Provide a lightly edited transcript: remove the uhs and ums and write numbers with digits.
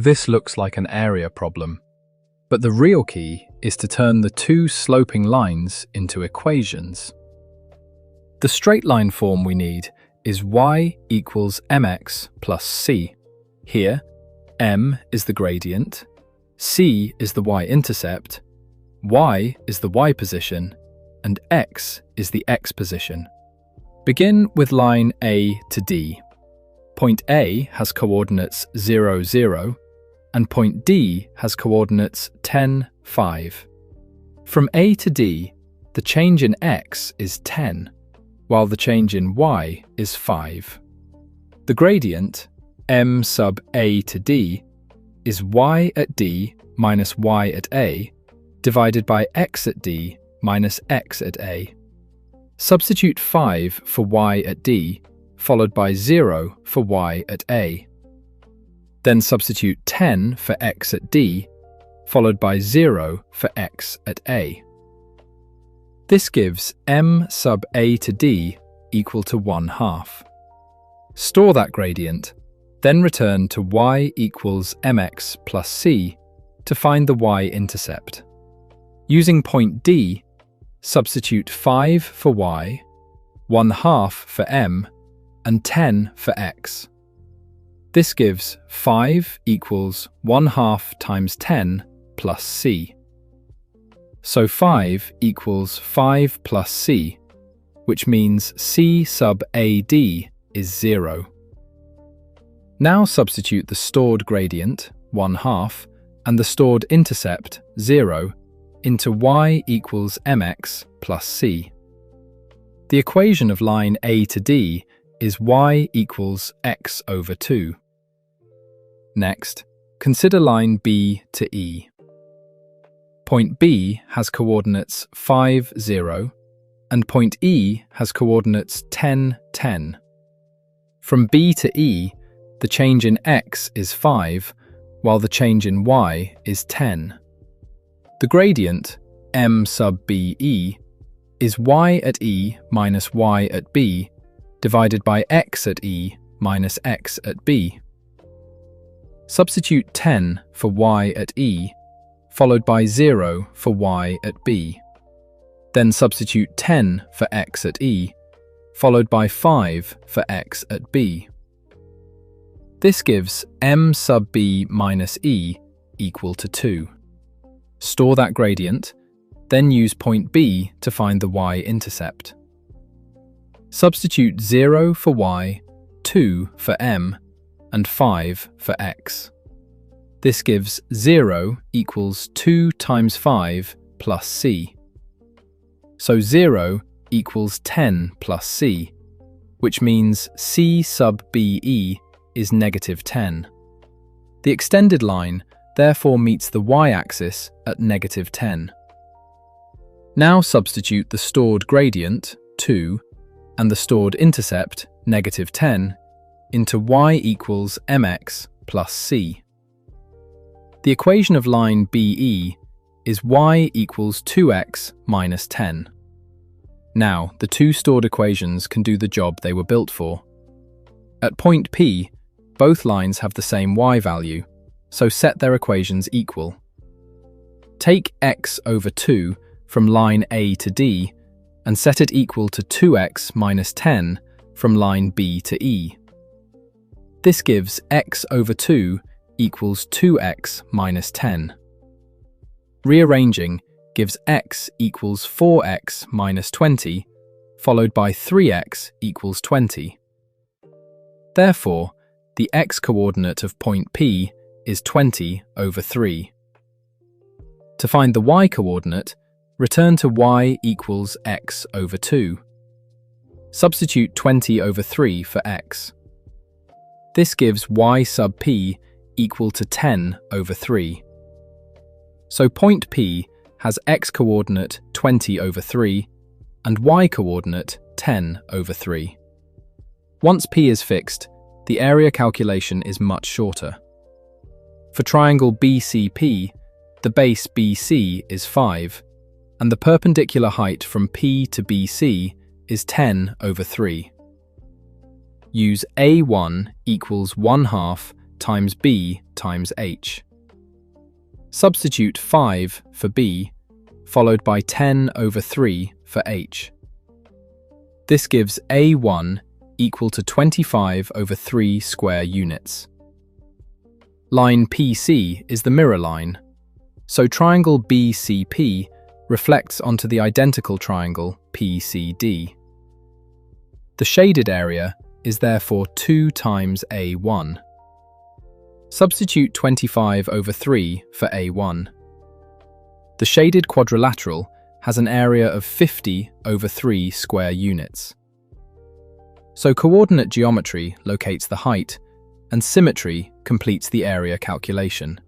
This looks like an area problem, but the real key is to turn the two sloping lines into equations. The straight line form we need is y equals mx plus c. Here, m is the gradient, c is the y-intercept, y is the y position, and x is the x position. Begin with line A to D. Point A has coordinates 0, 0, and point D has coordinates 10, 5. From A to D, the change in x is 10, while the change in y is 5. The gradient, m sub A to D, is y at D minus y at A, divided by x at D minus x at A. Substitute 5 for y at D, followed by 0 for y at A. Then substitute 10 for x at D, followed by 0 for x at A. This gives m sub A to D equal to 1/2. Store that gradient, then return to y equals mx plus c to find the y-intercept. Using point D, substitute 5 for y, 1/2 for m, and 10 for x. This gives 5 equals 1/2 times 10 plus c. So 5 equals 5 plus c, which means c sub AD is 0. Now substitute the stored gradient, 1/2, and the stored intercept, 0, into y equals mx plus c. The equation of line A to D is y equals x over 2. Next, consider line B to E. Point B has coordinates 5, 0, and point E has coordinates 10, 10. From B to E, the change in x is 5, while the change in y is 10. The gradient, m sub BE, is y at E minus y at B, divided by x at E minus x at B. Substitute 10 for y at E, followed by 0 for y at B. Then substitute 10 for x at E, followed by 5 for x at B. This gives m sub B minus E equal to 2. Store that gradient, then use point B to find the y-intercept. Substitute 0 for y, 2 for m, and 5 for x. This gives 0 equals 2 times 5 plus c. So 0 equals 10 plus c, which means c sub BE is negative 10. The extended line therefore meets the y-axis at negative 10. Now substitute the stored gradient, 2, and the stored intercept, negative 10, into y equals mx plus c. The equation of line BE is y equals 2x minus 10. Now, the two stored equations can do the job they were built for. At point P, both lines have the same y value, so set their equations equal. Take x over 2 from line A to D and set it equal to 2x minus 10 from line B to E. This gives x over 2 equals 2x minus 10. Rearranging gives x equals 4x minus 20, followed by 3x equals 20. Therefore, the x-coordinate of point P is 20 over 3. To find the y-coordinate, return to y equals x over 2. Substitute 20 over 3 for x. This gives y sub P equal to 10 over 3. So point P has x-coordinate 20 over 3 and y-coordinate 10 over 3. Once P is fixed, the area calculation is much shorter. For triangle BCP, the base BC is 5, and the perpendicular height from P to BC is 10 over 3. Use A1 equals 1/2 times b times h. Substitute 5 for b, followed by 10 over 3 for h. This gives a1 equal to 25 over 3 square units. Line PC is the mirror line, so triangle BCP reflects onto the identical triangle PCD. The shaded area is therefore 2 times A1. Substitute 25 over 3 for A1. The shaded quadrilateral has an area of 50 over 3 square units. So coordinate geometry locates the height, and symmetry completes the area calculation.